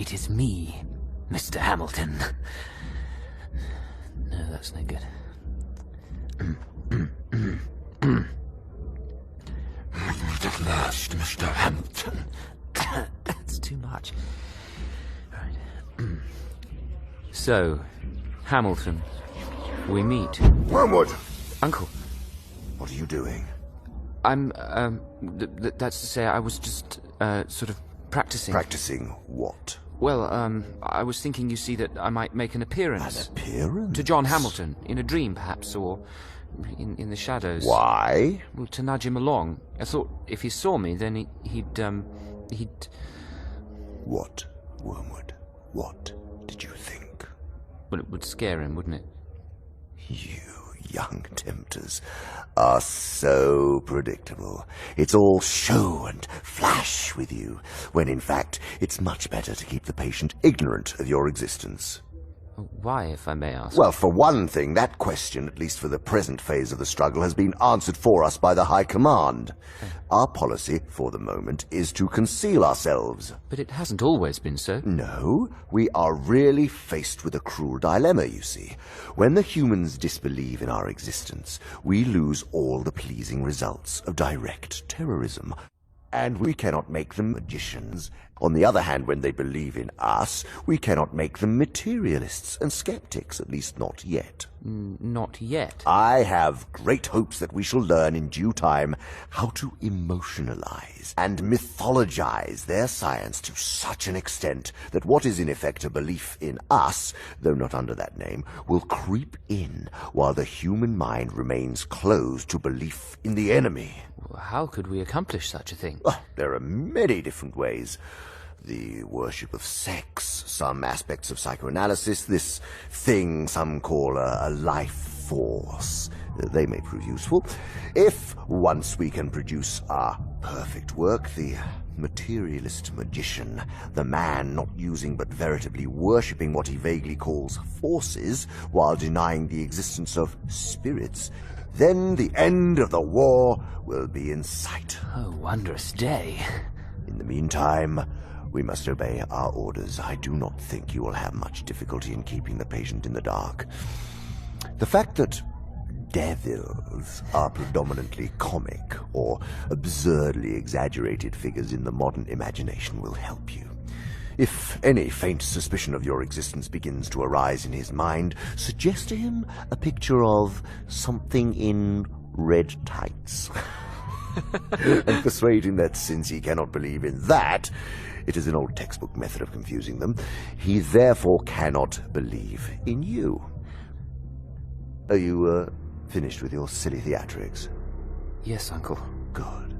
It is me, Mr. Hamilton. No, that's no good. At last, Mr. Hamilton. That's too much. Right. So, Hamilton, we meet. Wormwood! Uncle. What are you doing? I'm, that's to say, I was just, sort of practicing. Practicing what? Well, I was thinking, you see, that I might make an appearance. An appearance? To John Hamilton, in a dream, perhaps, or in the shadows. Why? Well, to nudge him along. I thought if he saw me, then he'd... What, Wormwood? What did you think? Well, it would scare him, wouldn't it? You young tempters are so predictable. It's all show and flash with you, when in fact it's much better to keep the patient ignorant of your existence. Why, if I may ask? Well, for one thing, that question, at least for the present phase of the struggle, has been answered for us by the High Command. Our policy, for the moment, is to conceal ourselves. But it hasn't always been so. No, we are really faced with a cruel dilemma, you see. When the humans disbelieve in our existence, we lose all the pleasing results of direct terrorism. And we cannot make them magicians. On the other hand, when they believe in us, we cannot make them materialists and skeptics, at least not yet. Not yet. I have great hopes that we shall learn in due time how to emotionalize and mythologize their science to such an extent that what is in effect a belief in us, though not under that name, will creep in while the human mind remains closed to belief in the enemy. How could we accomplish such a thing? There are many different ways. The worship of sex, some aspects of psychoanalysis, this thing some call a life force. They may prove useful. If once we can produce our perfect work, the materialist magician, the man not using but veritably worshipping what he vaguely calls forces, while denying the existence of spirits, then the end of the war will be in sight. Oh, wondrous day. In the meantime, we must obey our orders. I do not think you will have much difficulty in keeping the patient in the dark. The fact that devils are predominantly comic or absurdly exaggerated figures in the modern imagination will help you. If any faint suspicion of your existence begins to arise in his mind, suggest to him a picture of something in red tights. And persuade him that since he cannot believe in that, it is an old textbook method of confusing them, he therefore cannot believe in you. Are you, finished with your silly theatrics? Yes, Uncle. Good.